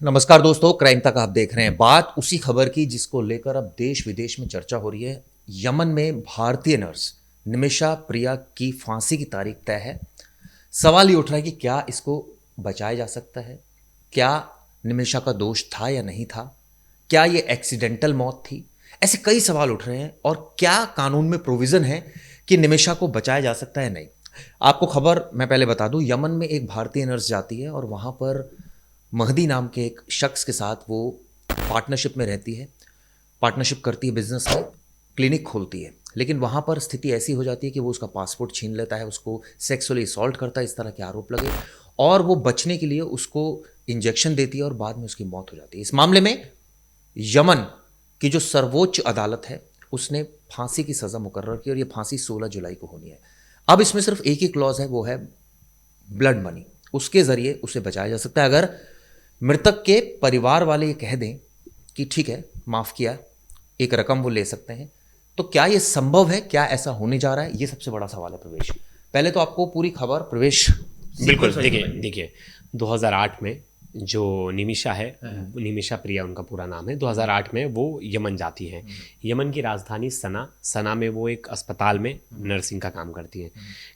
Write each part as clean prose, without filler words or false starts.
नमस्कार दोस्तों, क्राइम तक आप देख रहे हैं। बात उसी खबर की जिसको लेकर अब देश विदेश में चर्चा हो रही है। यमन में भारतीय नर्स निमिषा प्रिया की फांसी की तारीख तय है। सवाल ये उठ रहा है कि क्या इसको बचाया जा सकता है? क्या निमिषा का दोष था या नहीं था? क्या ये एक्सीडेंटल मौत थी? ऐसे कई सवाल उठ रहे हैं। और क्या कानून में प्रोविजन है कि निमिषा को बचाया जा सकता है? नहीं। आपको खबर मैं पहले बता दूं, यमन में एक भारतीय नर्स जाती है और वहां पर महदी नाम के एक शख्स के साथ वो पार्टनरशिप में रहती है, पार्टनरशिप करती है, बिजनेस में क्लिनिक खोलती है। लेकिन वहाँ पर स्थिति ऐसी हो जाती है कि वो उसका पासपोर्ट छीन लेता है, उसको सेक्सुअली असॉल्ट करता है, इस तरह के आरोप लगे। और वो बचने के लिए उसको इंजेक्शन देती है और बाद में उसकी मौत हो जाती है। इस मामले में यमन की जो सर्वोच्च अदालत है उसने फांसी की सज़ा मुकर्रर की और ये फांसी 16 जुलाई को होनी है। अब इसमें सिर्फ एक ही क्लॉज है, वो है ब्लड मनी। उसके ज़रिए उसे बचाया जा सकता है। अगर मृतक के परिवार वाले ये कह दें कि ठीक है, माफ़ किया, एक रकम वो ले सकते हैं, तो क्या ये संभव है? क्या ऐसा होने जा रहा है? ये सबसे बड़ा सवाल है प्रवेश। पहले तो आपको पूरी खबर प्रवेश बिल्कुल। सीक्वेंस वाइज देखिए बताइए। देखिए 2008 में जो निमिषा है, निमिषा प्रिया उनका पूरा नाम है। 2008 में वो यमन जाती हैं। यमन की राजधानी सना में वो एक अस्पताल में नर्सिंग का काम करती हैं।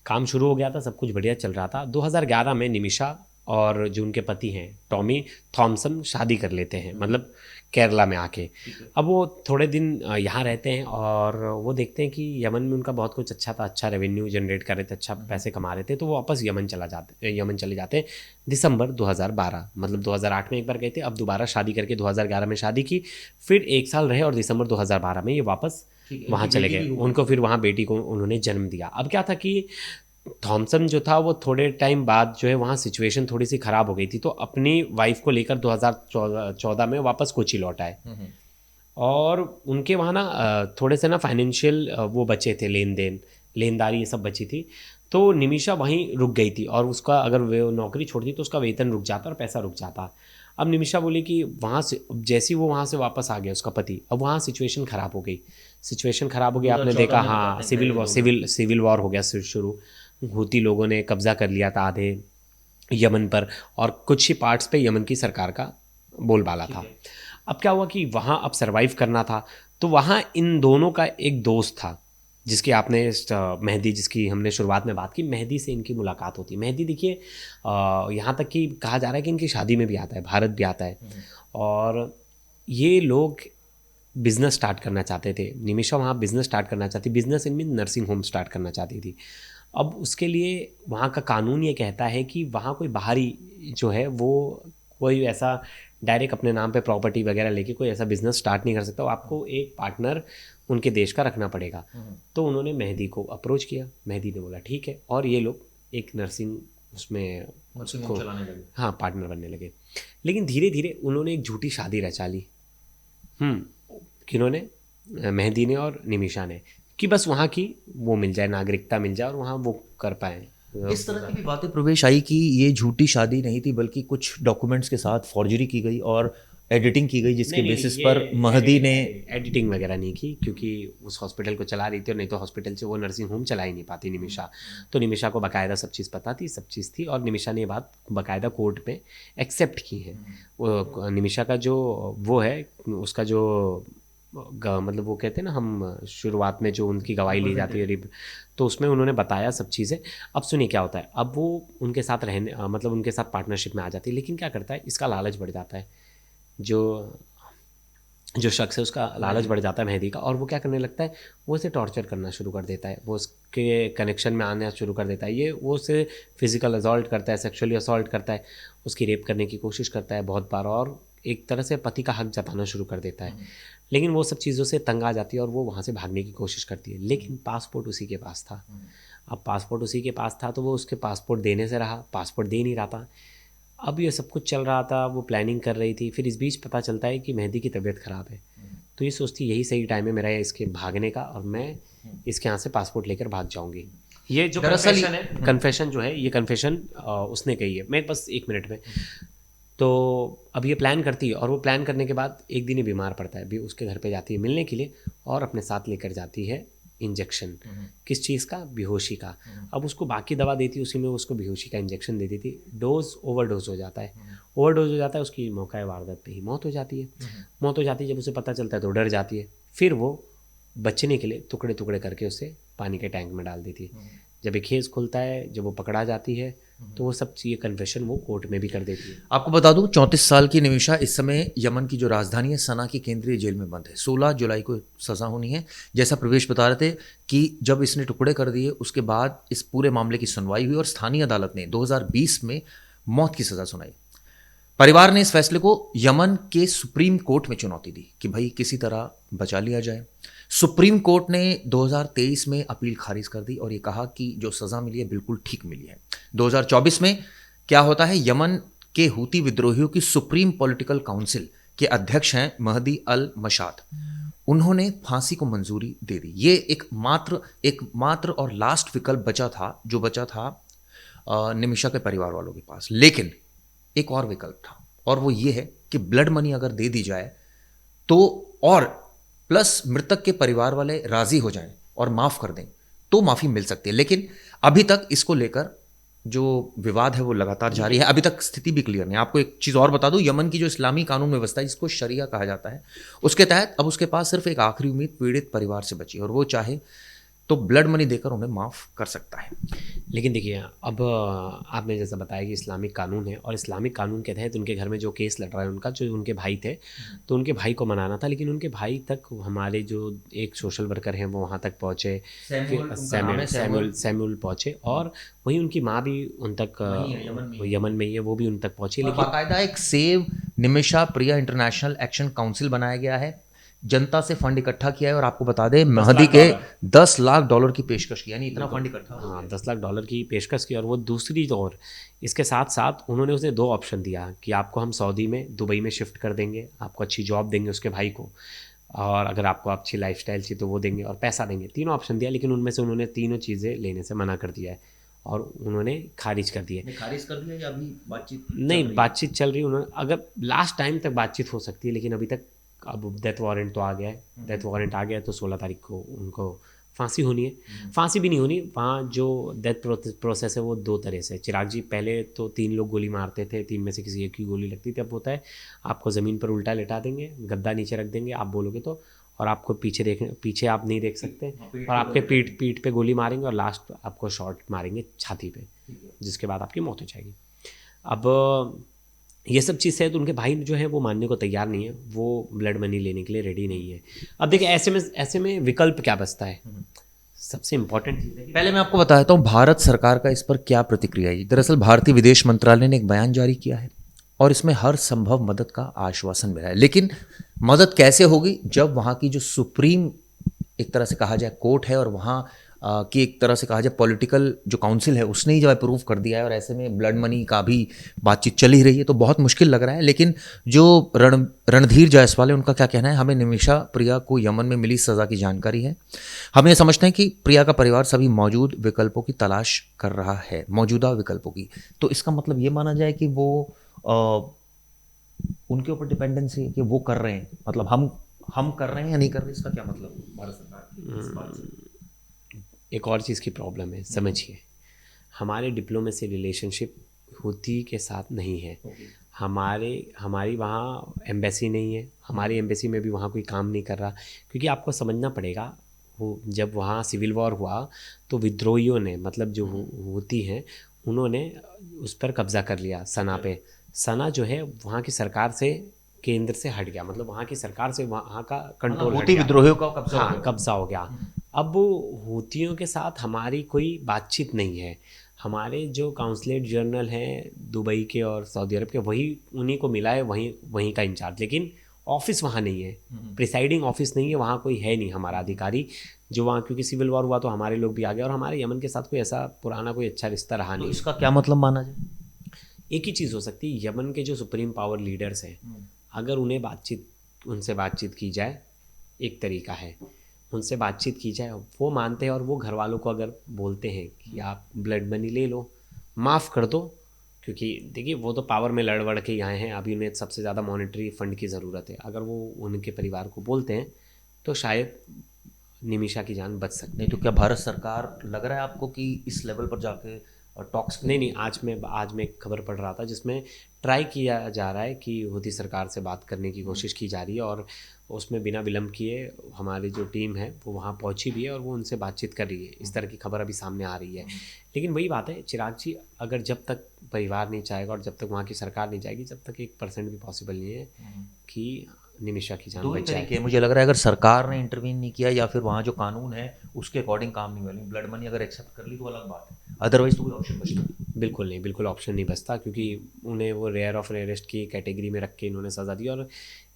काम शुरू हो गया था, सब कुछ बढ़िया चल रहा था। 2011 में निमिषा और जो उनके पति हैं टॉमी थॉमसन शादी कर लेते हैं, मतलब केरला में आके। अब वो थोड़े दिन यहाँ रहते हैं और वो देखते हैं कि यमन में उनका बहुत कुछ अच्छा था, अच्छा रेवेन्यू जनरेट कर रहे थे, अच्छा पैसे कमा रहे थे, तो वो वापस यमन चले जाते हैं दिसंबर 2012। मतलब 2008 में एक बार गए थे, अब दोबारा शादी करके 2011 में शादी की, फिर एक साल रहे और दिसंबर 2012 में ये वापस वहाँ चले गए। उनको फिर वहाँ बेटी को उन्होंने जन्म दिया। अब क्या था कि थॉमसन जो था वो थोड़े टाइम बाद जो है वहाँ सिचुएशन थोड़ी सी ख़राब हो गई थी, तो अपनी वाइफ को लेकर 2014 में वापस कोची लौट आए। और उनके वहाँ ना थोड़े से ना फाइनेंशियल वो बचे थे, लेनदारी ये सब बची थी। तो निमिषा वहीं रुक गई थी और उसका अगर वो नौकरी छोड़ती तो उसका वेतन रुक जाता और पैसा रुक जाता। अब निमिषा बोली कि वहाँ से जैसे ही वो वहाँ से वापस आ गया उसका पति, अब वहाँ सिचुएशन ख़राब हो गई। आपने देखा, हाँ, सिविल वॉर हो गया शुरू। हूती लोगों ने कब्जा कर लिया था आधे यमन पर, और कुछ ही पार्ट्स पे यमन की सरकार का बोलबाला था। अब क्या हुआ कि वहाँ अब सरवाइव करना था, तो वहाँ इन दोनों का एक दोस्त था जिसकी आपने मेहदी, जिसकी हमने शुरुआत में बात की, मेहदी से इनकी मुलाकात होती है। मेहदी देखिए, यहाँ तक कि कहा जा रहा है कि इनकी शादी में भी आता है, भारत भी आता है। और ये लोग बिज़नेस स्टार्ट करना चाहते थे। निमिषा वहाँ बिज़नेस स्टार्ट करना चाहती, business in mean nursing home start करना चाहती थी। अब उसके लिए वहाँ का कानून ये कहता है कि वहाँ कोई बाहरी जो है वो कोई ऐसा डायरेक्ट अपने नाम पे प्रॉपर्टी वगैरह लेके कोई ऐसा बिज़नेस स्टार्ट नहीं कर सकता। आपको एक पार्टनर उनके देश का रखना पड़ेगा। तो उन्होंने मेहदी को अप्रोच किया, मेहदी ने बोला ठीक है, और ये लोग एक नर्सिंग उसमें उसको, हाँ, पार्टनर बनने लगे। लेकिन धीरे धीरे उन्होंने एक झूठी शादी रचा ली। किन्होंने? मेहदी ने और निमिषा ने, कि बस वहाँ की वो मिल जाए, नागरिकता मिल जाए और वहाँ वो कर पाए। इस तरह की भी बातें प्रवेश आई कि ये झूठी शादी नहीं थी, बल्कि कुछ डॉक्यूमेंट्स के साथ फॉर्जरी की गई और एडिटिंग की गई, जिसके नहीं नहीं, बेसिस ये पर महदी ने एडिटिंग वगैरह नहीं की, क्योंकि उस हॉस्पिटल को चला रही थी, और नहीं तो हॉस्पिटल से वो नर्सिंग होम चला ही नहीं पाती निमिषा। तो निमिषा को बाकायदा सब चीज़ पता थी, सब चीज़ थी, और निमिषा ने ये बात बाकायदा कोर्ट में एक्सेप्ट की है। वो निमिषा का जो वो है, उसका जो मतलब वो कहते हैं ना, हम शुरुआत में जो उनकी गवाही ली जाती है, तो उसमें उन्होंने बताया सब चीज़ें। अब सुनिए क्या होता है, अब वो उनके साथ रहने मतलब उनके साथ पार्टनरशिप में आ जाती है। लेकिन क्या करता है, इसका लालच बढ़ जाता है, जो जो शख्स है उसका लालच बढ़ जाता है मेहदी का, और वो क्या करने लगता है, वो उसे टॉर्चर करना शुरू कर देता है, वो उसके कनेक्शन में आना शुरू कर देता है। ये वो उसे फिजिकल असॉल्ट करता है, सेक्सुअली असॉल्ट करता है, उसकी रेप करने की कोशिश करता है बहुत बार, और एक तरह से पति का हक जताना शुरू कर देता है। लेकिन वो सब चीज़ों से तंग आ जाती है और वो वहाँ से भागने की कोशिश करती है। लेकिन पासपोर्ट उसी के पास था। अब पासपोर्ट उसी के पास था तो वो उसके पासपोर्ट देने से रहा, पासपोर्ट दे नहीं रहा था। अब ये सब कुछ चल रहा था, वो प्लानिंग कर रही थी। फिर इस बीच पता चलता है कि मेहदी की तबीयत ख़राब है। तो ये सोचती यही सही टाइम है मेरा इसके भागने का, और मैं इसके यहाँ से पासपोर्ट लेकर भाग जाऊँगी। ये जो दरअसल कन्फेशन है, कन्फेशन जो है, ये कन्फेशन उसने कही है। मैं बस एक मिनट में, तो अब ये प्लान करती है, और वो प्लान करने के बाद एक दिन ही बीमार पड़ता है। भी उसके घर पे जाती है मिलने के लिए और अपने साथ लेकर जाती है इंजेक्शन। किस चीज़ का? बेहोशी का। अब उसको बाकी दवा देती, उसी में उसको बेहोशी का इंजेक्शन दे देती, डोज ओवरडोज हो जाता है। ओवरडोज हो जाता है, उसकी मौका वारदात पे ही मौत हो जाती है। मौत हो जाती है, जब उसे पता चलता है तो डर जाती है, फिर वो बचने के लिए टुकड़े टुकड़े करके उसे पानी के टैंक में डाल देती है। जब एक केस खुलता है, जब वो पकड़ा जाती है, तो वो सब चीज़ें कन्फेशन वो कोर्ट में भी कर देती है। आपको बता दूं 34 साल की निमिषा इस समय यमन की जो राजधानी है सना की केंद्रीय जेल में बंद है। 16 जुलाई को सज़ा होनी है। जैसा प्रवेश बता रहे थे कि जब इसने टुकड़े कर दिए उसके बाद इस पूरे मामले की सुनवाई हुई और स्थानीय अदालत ने 2020 में मौत की सज़ा सुनाई। परिवार ने इस फैसले को यमन के सुप्रीम कोर्ट में चुनौती दी कि भाई किसी तरह बचा लिया जाए। सुप्रीम कोर्ट ने 2023 में अपील खारिज कर दी और ये कहा कि जो सज़ा मिली है बिल्कुल ठीक मिली है। 2024 में क्या होता है, यमन के हूती विद्रोहियों की सुप्रीम पॉलिटिकल काउंसिल के अध्यक्ष हैं महदी अल मशाद। उन्होंने फांसी को मंजूरी दे दी। ये एक मात्र और लास्ट विकल्प बचा था निमिषा के परिवार वालों के पास। लेकिन एक और विकल्प था और वो ये है कि ब्लड मनी अगर दे दी जाए तो, और प्लस मृतक के परिवार वाले राजी हो जाएं और माफ कर दें तो माफी मिल सकती है। लेकिन अभी तक इसको लेकर जो विवाद है वो लगातार जारी है। अभी तक स्थिति भी क्लियर नहीं। आपको एक चीज़ और बता दूं, यमन की जो इस्लामी कानून व्यवस्था है जिसको शरिया कहा जाता है, उसके तहत अब उसके पास सिर्फ एक आखिरी उम्मीद पीड़ित परिवार से बची और वो चाहे तो ब्लड मनी देकर उन्हें माफ़ कर सकता है। लेकिन देखिए, अब आपने जैसा बताया कि इस्लामिक कानून है, और इस्लामिक कानून के तहत उनके घर में जो केस लड़ रहा है उनका, जो उनके भाई थे, तो उनके भाई को मनाना था। लेकिन उनके भाई तक हमारे जो एक सोशल वर्कर हैं वो वहाँ तक पहुँचे, सैमुअल पहुँचे, और वहीं उनकी माँ भी उन तक, यमन में ही है, वो भी उन तक पहुँची। लेकिन बाकायदा एक सेव निमिषा प्रिया इंटरनेशनल एक्शन काउंसिल बनाया गया है, जनता से फंड इकट्ठा किया है और आपको बता दें महदी के $10 लाख की पेशकश की, यानी इतना फंड इकट्ठा। हाँ, $10 लाख की पेशकश की। और वो दूसरी और इसके साथ साथ उन्होंने उसे 2 ऑप्शन दिया कि आपको हम सऊदी में, दुबई में शिफ्ट कर देंगे, आपको अच्छी जॉब देंगे उसके भाई को, और अगर आपको अच्छी लाइफस्टाइल चाहिए तो वो देंगे, और पैसा देंगे। तीनों ऑप्शन दिया, लेकिन उनमें से उन्होंने तीनों चीज़ें लेने से मना कर दिया है और उन्होंने खारिज कर दिया। खारिज कर दिया या अभी बातचीत? नहीं, बातचीत चल रही है। उन्होंने, अगर लास्ट टाइम तक बातचीत हो सकती है, लेकिन अभी तक, अब डेथ वारंट तो आ गया है, डेथ वारंट आ गया है, तो 16 तारीख को उनको फांसी होनी है। फांसी भी नहीं होनी, वहाँ जो डेथ प्रोसेस है वो 2 तरह से। चिराग जी, पहले तो 3 लोग गोली मारते थे, 3 में से किसी एक की गोली लगती थी। अब होता है आपको ज़मीन पर उल्टा लेटा देंगे, गद्दा नीचे रख देंगे, आप बोलोगे तो, और आपको पीछे आप नहीं देख सकते, और आपके पीठ पे गोली मारेंगे, और लास्ट आपको शॉट मारेंगे छाती पे, जिसके बाद आपकी मौत हो जाएगी। अब ये सब चीज़ है, तो उनके भाई जो है वो मानने को तैयार नहीं है, वो ब्लड मनी लेने के लिए रेडी नहीं है। अब देखिए, ऐसे में विकल्प क्या बचता है? सबसे इम्पोर्टेंट चीज़ है, पहले मैं आपको बताता हूँ भारत सरकार का इस पर क्या प्रतिक्रिया है। दरअसल भारतीय विदेश मंत्रालय ने एक बयान जारी किया है और इसमें हर संभव मदद का आश्वासन मिला है। लेकिन मदद कैसे होगी जब वहाँ की जो सुप्रीम, एक तरह से कहा जाए, कोर्ट है, और वहाँ की एक तरह से कहा जाए पॉलिटिकल जो काउंसिल है उसने ही जब अप्रूव कर दिया है, और ऐसे में ब्लड मनी का भी बातचीत चल ही रही है, तो बहुत मुश्किल लग रहा है। लेकिन जो रणधीर जायसवाल है उनका क्या कहना है, हमें निमिषा प्रिया को यमन में मिली सज़ा की जानकारी है। हम ये समझते हैं कि प्रिया का परिवार सभी मौजूद विकल्पों की तलाश कर रहा है, मौजूदा विकल्पों की। तो इसका मतलब ये माना जाए कि वो उनके ऊपर डिपेंडेंसी है कि वो कर रहे हैं, मतलब हम कर रहे हैं या नहीं कर रहे, इसका क्या मतलब भारत सरकार की इस बात से? एक और चीज़ की प्रॉब्लम है, समझिए, हमारे डिप्लोमेसी रिलेशनशिप हूती के साथ नहीं है। हमारी वहाँ एम्बेसी नहीं है, हमारी एम्बेसी में भी वहाँ कोई काम नहीं कर रहा, क्योंकि आपको समझना पड़ेगा, वो जब वहाँ सिविल वॉर हुआ तो विद्रोहियों ने, मतलब जो हूती हैं, उन्होंने उस पर कब्ज़ा कर लिया, सना पे। सना जो है वहाँ की सरकार से, केंद्र से हट गया, मतलब वहाँ की सरकार से वहाँ का कंट्रोल हट गया, विद्रोहियों का कब्जा। हाँ, कब्जा हो गया। अब हूतियों के साथ हमारी कोई बातचीत नहीं है। हमारे जो काउंसलेट जनरल हैं दुबई के और सऊदी अरब के, वही उन्हीं को मिला है, वहीं का इंचार्ज, लेकिन ऑफिस वहाँ नहीं है, प्रिसाइडिंग ऑफिस नहीं है, वहाँ कोई है नहीं हमारा अधिकारी जो वहाँ, क्योंकि सिविल वॉर हुआ तो हमारे लोग भी आ गए, और हमारे यमन के साथ कोई ऐसा पुराना कोई अच्छा रिश्ता रहा नहीं। इसका क्या मतलब माना जाए? एक ही चीज़ हो सकती है, यमन के जो सुप्रीम पावर लीडर्स हैं, अगर उनसे बातचीत की जाए, एक तरीका है, उनसे बातचीत की जाए, वो मानते हैं, और वो घर वालों को अगर बोलते हैं कि आप ब्लड मनी ले लो, माफ़ कर दो, क्योंकि देखिए वो तो पावर में लड़ वड़ के ही आए हैं, अभी उन्हें सबसे ज़्यादा मॉनेटरी फंड की ज़रूरत है। अगर वो उनके परिवार को बोलते हैं तो शायद निमिषा की जान बच सकती है। नहीं तो क्या भारत सरकार, लग रहा है आपको कि इस लेवल पर जाके टॉक्स नहीं, आज मैं एक खबर पढ़ रहा था जिसमें ट्राई किया जा रहा है कि हूथी सरकार से बात करने की कोशिश की जा रही है, और उसमें बिना विलंब किए हमारी जो टीम है वो वहाँ पहुँची भी है और वो उनसे बातचीत कर रही है। इस तरह की खबर अभी सामने आ रही है। लेकिन वही बात है चिराग जी, अगर जब तक परिवार नहीं चाहेगा और जब तक वहाँ की सरकार नहीं जाएगी, जब तक 1% भी पॉसिबल नहीं है कि निमिषा की जान दो ही बच जाए। तरीके मुझे लग रहा है, अगर सरकार ने इंटरवीन नहीं किया या फिर वहाँ जो कानून है उसके अकॉर्डिंग काम नहीं हुआ, ब्लड मनी अगर एक्सेप्ट कर ली तो अलग बात है, अदरवाइज तो कोई ऑप्शन बचता नहीं। बिल्कुल नहीं, बिल्कुल ऑप्शन नहीं बचता, क्योंकि उन्हें वो रेयर ऑफ रेयरेस्ट की कैटेगरी में रख के इन्होंने सज़ा दी। और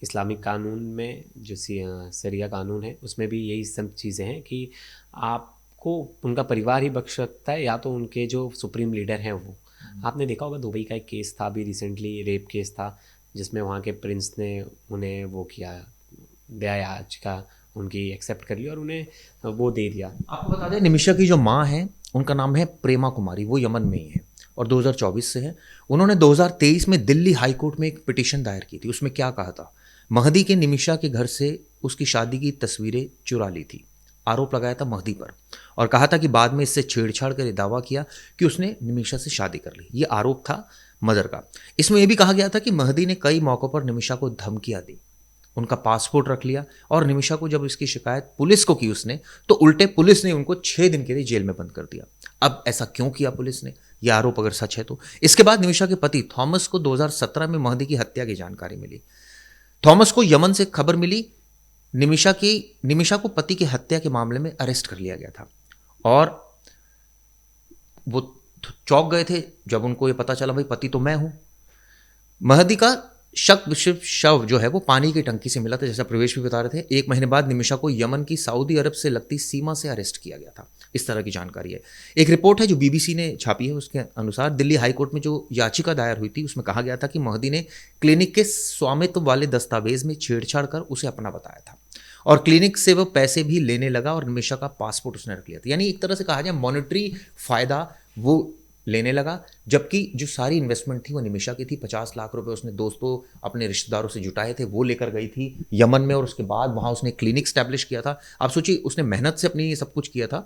इस्लामिक कानून में जो शरिया कानून है उसमें भी यही सब चीज़ें हैं कि आपको उनका परिवार ही बख्श सकता है या तो उनके जो सुप्रीम लीडर हैं वो। आपने देखा होगा दुबई का एक केस था अभी रिसेंटली, रेप केस था, जिसमें वहाँ के प्रिंस ने उन्हें वो किया, दया याचिका उनकी एक्सेप्ट कर ली और उन्हें वो दे दिया। आपको बता दें, निमिषा की जो माँ है उनका नाम है प्रेमा कुमारी, वो यमन में ही है और 2024 से है। उन्होंने 2023 में दिल्ली हाई कोर्ट में एक पिटीशन दायर की थी। उसमें क्या कहा था, महदी के निमिषा के घर से उसकी शादी की तस्वीरें चुरा ली थी। आरोप लगाया था महदी पर और कहा था कि बाद में इससे छेड़छाड़ कर दावा किया कि उसने निमिषा से शादी कर ली। ये आरोप था मदर का। इसमें यह भी कहा गया था कि महदी ने कई मौक़ों पर निमिषा को धमकियां दी, उनका पासपोर्ट रख लिया और निमिषा को जब इसकी शिकायत पुलिस को की उसने, तो उल्टे पुलिस ने उनको 6 दिन के लिए जेल में बंद कर दिया। अब ऐसा क्यों किया पुलिस ने, यह आरोप अगर सच है तो। इसके बाद निमिषा के पति थॉमस को 2017 में महदी की हत्या की जानकारी मिली। थॉमस को यमन से खबर मिली, निमिषा को पति की हत्या के मामले में अरेस्ट कर लिया गया था और वो चौंक गए थे जब उनको ये पता चला भाई पति तो मैं हूं। महदी का शव जो है वो पानी की टंकी से मिला था, जैसा प्रवेश भी बता रहे थे। 1 महीने बाद निमिषा को यमन की सऊदी अरब से लगती सीमा से अरेस्ट किया गया था। इस तरह की जानकारी है। एक रिपोर्ट है जो बीबीसी ने छापी है, उसके अनुसार दिल्ली हाई कोर्ट में जो याचिका दायर हुई थी उसमें कहा गया था कि महदी ने क्लिनिक के स्वामित्व वाले दस्तावेज में छेड़छाड़ कर उसे अपना बताया था और क्लिनिक से वो पैसे भी लेने लगा और निमिषा का पासपोर्ट उसने रख लिया था। यानी एक तरह से कहा जाए मॉनेटरी फायदा वो लेने लगा, जबकि जो सारी इन्वेस्टमेंट थी वो निमिषा की थी। 50 लाख रुपए उसने दोस्तों अपने रिश्तेदारों से जुटाए थे, वो लेकर गई थी यमन में और उसके बाद वहाँ उसने क्लिनिक स्टैब्लिश किया था। आप सोचिए, उसने मेहनत से अपनी ये सब कुछ किया था।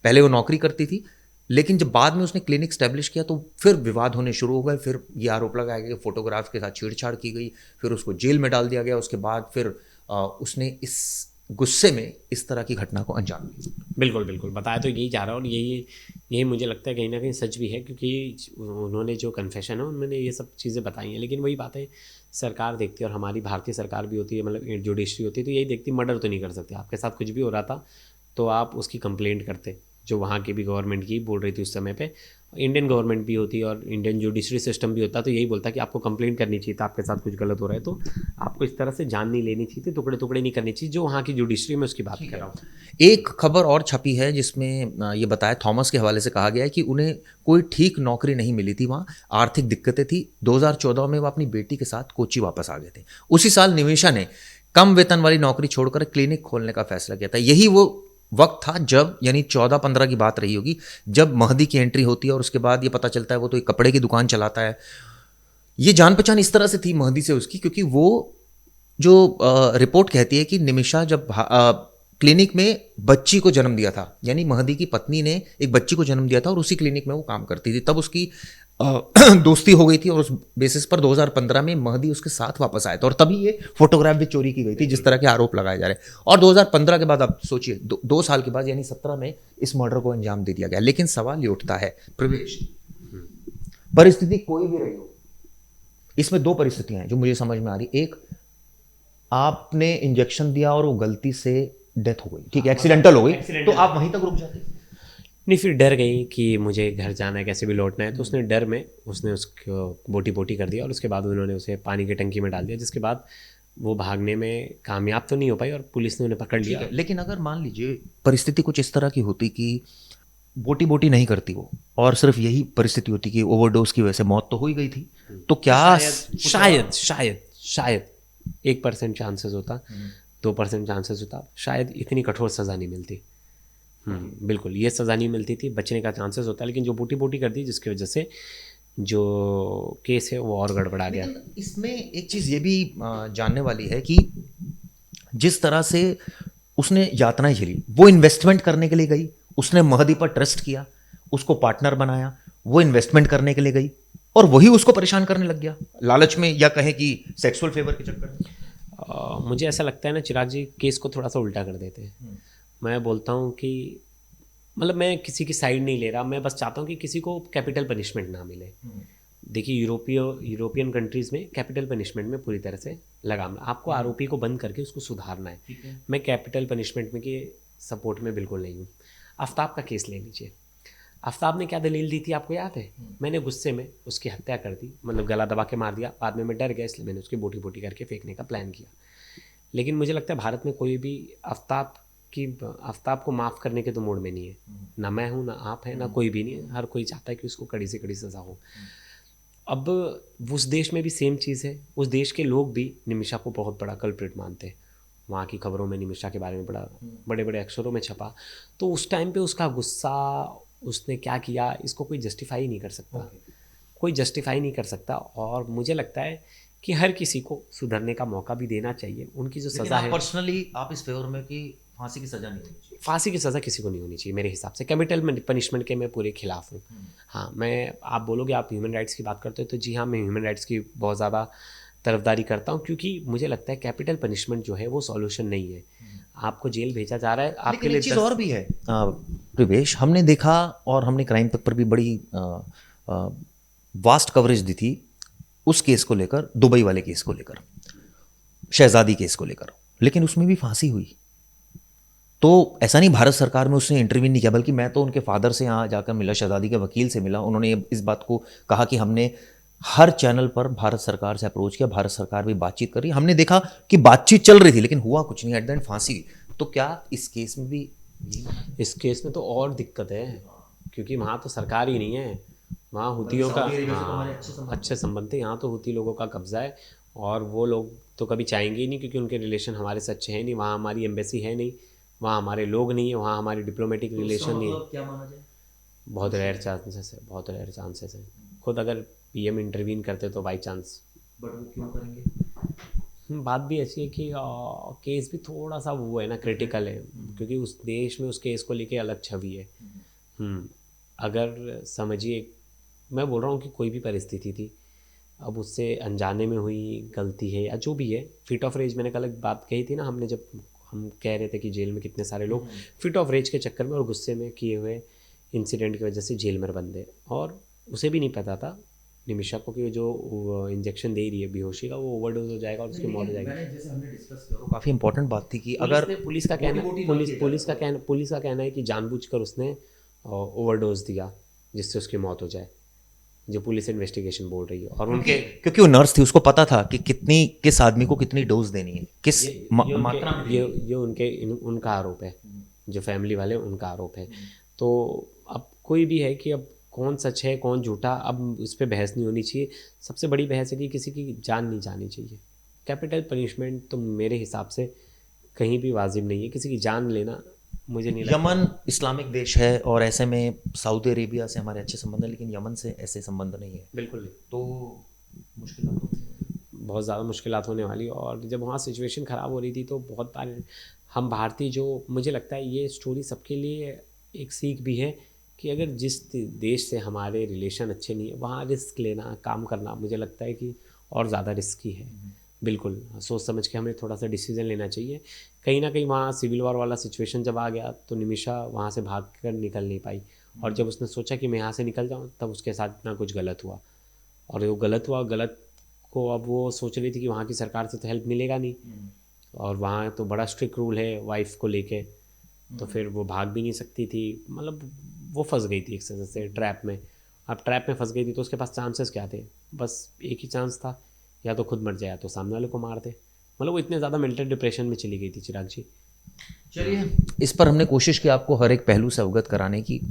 पहले वो नौकरी करती थी, लेकिन जब बाद में उसने क्लिनिक स्टैब्लिश किया तो फिर विवाद होने शुरू हो गए। फिर ये आरोप लगाया गया कि फोटोग्राफ के साथ छेड़छाड़ की गई, फिर उसको जेल में डाल दिया गया। उसके बाद फिर उसने इस गुस्से में इस तरह की घटना को अंजाम दिया। बिल्कुल बिल्कुल, बताया तो यही जा रहा है और यही मुझे लगता है कहीं ना कहीं सच भी है, क्योंकि उन्होंने जो कन्फेशन है उन्होंने ये सब चीज़ें बताई हैं। लेकिन वही बात है, सरकार देखती है और हमारी भारतीय सरकार भी होती है, मतलब जुडिशरी होती है, तो यही देखती, मर्डर तो नहीं कर सकती। आपके साथ कुछ भी हो रहा था तो आप उसकी कंप्लेंट करते, जो वहाँ की भी गवर्नमेंट की बोल रही थी उस समय पे। इंडियन गवर्नमेंट भी होती और इंडियन जुडिशरी सिस्टम भी होता, तो यही बोलता कि आपको कंप्लेंट करनी चाहिए था, आपके साथ कुछ गलत हो रहा है तो आपको इस तरह से जान नहीं लेनी चाहिए थी, टुकड़े टुकड़े नहीं करनी चाहिए, जो वहाँ की जुडिशरी में उसकी बात कर रहा हूँ। एक खबर और छपी है जिसमें ये बताया, थॉमस के हवाले से कहा गया है कि उन्हें कोई ठीक नौकरी नहीं मिली थी, वहाँ आर्थिक दिक्कतें थी। 2014 में वो अपनी बेटी के साथ कोच्चि वापस आ गए थे। उसी साल निमिषा ने कम वेतन वाली नौकरी छोड़कर क्लिनिक खोलने का फैसला किया था। यही वो वक्त था जब, यानी 14-15 की बात रही होगी, जब महदी की एंट्री होती है और उसके बाद ये पता चलता है वो तो एक कपड़े की दुकान चलाता है। ये जान पहचान इस तरह से थी महदी से उसकी, क्योंकि वो जो रिपोर्ट कहती है कि निमिषा जब क्लिनिक में बच्ची को जन्म दिया था, यानी महदी की पत्नी ने एक बच्ची को जन्म दिया था और उसी क्लिनिक में वो काम करती थी, तब उसकी दोस्ती हो गई थी और उस बेसिस पर 2015 में महदी उसके साथ वापस आया था और तभी ये फोटोग्राफ भी चोरी की गई थी, जिस तरह के आरोप लगाए जा रहे हैं। और 2015 के बाद आप सोचिए 2 साल के बाद यानी 17 में इस मर्डर को अंजाम दे दिया गया। लेकिन सवाल ये उठता है प्रवेश, परिस्थिति कोई भी रही हो, इसमें 2 परिस्थितियां हैं जो मुझे समझ में आ रही। एक, आपने इंजेक्शन दिया और वो गलती से डेथ हो गई, ठीक है, एक्सीडेंटल हो गई, तो आप वहीं तक रुक जाते। नहीं, फिर डर गई कि मुझे घर जाना है, कैसे भी लौटना है, तो उसने डर में उसने उसको बोटी बोटी कर दिया और उसके बाद उन्होंने उसे पानी की टंकी में डाल दिया, जिसके बाद वो भागने में कामयाब तो नहीं हो पाई और पुलिस ने उन्हें पकड़ लिया। लेकिन अगर मान लीजिए परिस्थिति कुछ इस तरह की होती कि बोटी बोटी नहीं करती वो और सिर्फ यही परिस्थिति होती कि ओवरडोज की वजह से मौत तो हो ही गई थी, तो क्या शायद शायद शायद 1% चांसेस होता, 2% चांसेस होता, शायद इतनी कठोर सज़ा नहीं मिलती। बिल्कुल, ये सज़ा नहीं मिलती थी, बचने का चांसेस होता है। लेकिन जो बोटी बोटी कर दी, जिसकी वजह से जो केस है वो और गड़बड़ा गया। इसमें एक चीज़ ये भी जानने वाली है कि जिस तरह से उसने यातनाएं झेली, वो इन्वेस्टमेंट करने के लिए गई, उसने महदी पर ट्रस्ट किया, उसको पार्टनर बनाया, वो इन्वेस्टमेंट करने के लिए गई और वही उसको परेशान करने लग गया लालच में, या कहें कि सेक्सुअल फेवर के चक्कर में। मुझे ऐसा लगता है ना चिराग जी, केस को थोड़ा सा उल्टा कर देते हैं। मैं बोलता हूँ कि मतलब मैं किसी की साइड नहीं ले रहा, मैं बस चाहता हूँ कि किसी को कैपिटल पनिशमेंट ना मिले। देखिए यूरोपियन कंट्रीज़ में कैपिटल पनिशमेंट में पूरी तरह से लगाम, आपको आरोपी को बंद करके उसको सुधारना है। मैं कैपिटल पनिशमेंट में के सपोर्ट में बिल्कुल नहीं हूँ। आफ्ताब का केस ले लीजिए, आफ्ताब ने क्या दलील दी थी आपको याद है? मैंने गुस्से में उसकी हत्या कर दी, मतलब गला दबा के मार दिया, बाद में मैं डर गया इसलिए मैंने उसकी बोटी बोटी करके फेंकने का प्लान किया। लेकिन मुझे लगता है भारत में कोई भी आफ्ताब को माफ़ करने के तो मूड में नहीं है। ना मैं हूँ, ना आप है, ना कोई भी नहीं है। हर कोई चाहता है कि उसको कड़ी से कड़ी सज़ा हो। अब उस देश में भी सेम चीज़ है, उस देश के लोग भी निमिषा को बहुत बड़ा कल्प्रिट मानते हैं। वहाँ की खबरों में निमिषा के बारे में बड़े बड़े अक्षरों में छपा। तो उस टाइम पे उसका गुस्सा, उसने क्या किया, इसको कोई जस्टिफाई नहीं कर सकता, कोई जस्टिफाई नहीं कर सकता। और मुझे लगता है कि हर किसी को सुधरने का मौका भी देना चाहिए। उनकी जो सज़ा है, पर्सनली आप इस फेवर में कि फांसी की सज़ा नहीं होनी चाहिए? फांसी की सज़ा किसी को नहीं होनी चाहिए मेरे हिसाब से। कैपिटल पनिशमेंट के मैं पूरे खिलाफ हूँ। हाँ, मैं, आप बोलोगे आप ह्यूमन राइट्स की बात करते हो, तो जी हाँ, मैं ह्यूमन राइट्स की बहुत ज़्यादा तरफदारी करता हूँ, क्योंकि मुझे लगता है कैपिटल पनिशमेंट जो है वो सॉल्यूशन नहीं है। आपको जेल भेजा जा रहा है, आपके लिए चीज़ और भी है प्रवेश, हमने देखा और हमने क्राइम पेपर पर भी बड़ी वास्ट कवरेज दी थी उस केस को लेकर, दुबई वाले केस को लेकर, शहजादी केस को लेकर, लेकिन उसमें भी फांसी हुई। तो ऐसा नहीं भारत सरकार में उसने इंटरव्यू नहीं किया, बल्कि मैं तो उनके फादर से यहाँ जाकर मिला, शहजादी के वकील से मिला, उन्होंने इस बात को कहा कि हमने हर चैनल पर भारत सरकार से अप्रोच किया, भारत सरकार भी बातचीत कर रही, हमने देखा कि बातचीत चल रही थी लेकिन हुआ कुछ नहीं, एट द एंड फांसी हुई। तो क्या इस केस में भी इस केस में तो और दिक्कत है, क्योंकि वहाँ तो सरकार ही नहीं है, वहाँ हुतियों का अच्छे संबंध थे। यहाँ तो हुती लोगों का कब्जा है और वो लोग तो कभी चाहेंगे ही नहीं, क्योंकि उनके रिलेशन हमारे से अच्छे हैं नहीं। वहाँ हमारी एम्बेसी है नहीं, वहाँ हमारे लोग नहीं है, वहाँ हमारी डिप्लोमेटिक रिलेशन नहीं है। क्या माना जाए? बहुत रेयर चांसेस है, बहुत रेयर चांसेस है। खुद अगर पीएम इंटरवीन करते तो बाई चांस, बट वो क्यों करेंगे? बात भी ऐसी है कि केस भी थोड़ा सा वो है ना, क्रिटिकल है, क्योंकि उस देश में उस केस को लेके अलग छवि है। अगर समझिए, मैं बोल रहा हूँ कि कोई भी परिस्थिति थी, अब उससे अनजाने में हुई गलती है या जो भी है, फिट ऑफ रेज, मैंने कल एक बात कही थी ना, हमने जब हम कह रहे थे कि जेल में कितने सारे लोग फिट ऑफ रेज के चक्कर में और गुस्से में किए हुए इंसिडेंट की वजह से जेल में बंदे, और उसे भी नहीं पता था निमिषा को कि जो इंजेक्शन दे रही है बेहोशी का, वो ओवरडोज हो जाएगा और उसकी मौत हो जाएगी। जैसे हमने डिस्कस किया, काफ़ी इंपॉर्टेंट बात थी कि अगर पुलिस का कहना है कि जानबूझकर उसने ओवरडोज दिया जिससे उसकी मौत हो जाए, जो पुलिस इन्वेस्टिगेशन बोल रही है। और उनके, क्योंकि वो नर्स थी, उसको पता था कि किस आदमी को कितनी डोज देनी है, किस मात्रा में। ये उनका आरोप है, जो फैमिली वाले, उनका आरोप है। तो अब कोई भी है कि अब कौन सच है कौन झूठा, अब इस पर बहस नहीं होनी चाहिए। सबसे बड़ी बहस है कि किसी की जान नहीं जानी चाहिए। कैपिटल पनिशमेंट तो मेरे हिसाब से कहीं भी वाजिब नहीं है, किसी की जान लेना मुझे नहीं लगता। यमन इस्लामिक देश है और ऐसे में सऊदी अरेबिया से हमारे अच्छे संबंध है, लेकिन यमन से ऐसे संबंध नहीं है। बिल्कुल नहीं, तो बहुत ज़्यादा मुश्किलात होने वाली। और जब वहाँ सिचुएशन ख़राब हो रही थी तो बहुत बार हम भारतीय, जो मुझे लगता है ये स्टोरी सबके लिए एक सीख भी है कि अगर जिस देश से हमारे रिलेशन अच्छे नहीं है, वहाँ रिस्क लेना, काम करना, मुझे लगता है कि और ज़्यादा रिस्की है। बिल्कुल सोच समझ के हमें थोड़ा सा डिसीजन लेना चाहिए। कहीं ना कहीं वहाँ सिविल वॉर वाला सिचुएशन जब आ गया तो निमिषा वहाँ से भाग कर निकल नहीं पाई, और जब उसने सोचा कि मैं यहाँ से निकल जाऊँ, तब उसके साथ इतना कुछ गलत हुआ। और वो गलत हुआ, गलत को अब वो सोच रही थी कि वहाँ की सरकार से तो हेल्प मिलेगा नहीं, और वहाँ तो बड़ा स्ट्रिक्ट रूल है वाइफ को लेके, तो फिर वो भाग भी नहीं सकती थी। मतलब वो फंस गई थी एक से ट्रैप में। अब ट्रैप में फंस गई थी तो उसके पास चांसेस क्या थे? बस एक ही चांस था, या तो खुद मर जाए या तो सामने वाले को मार दे। मतलब वो इतने ज़्यादा मेंटल डिप्रेशन में चली गई थी चिराग जी। चलिए, इस पर हमने कोशिश की आपको हर एक पहलू से अवगत कराने की।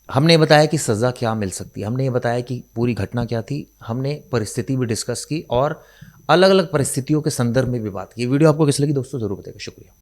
हमने बताया कि सज़ा क्या मिल सकती है, हमने ये बताया कि पूरी घटना क्या थी, हमने परिस्थिति भी डिस्कस की और अलग अलग परिस्थितियों के संदर्भ में भी बात की। वीडियो आपको कैसी लगी दोस्तों, ज़रूर बताइएगा। शुक्रिया।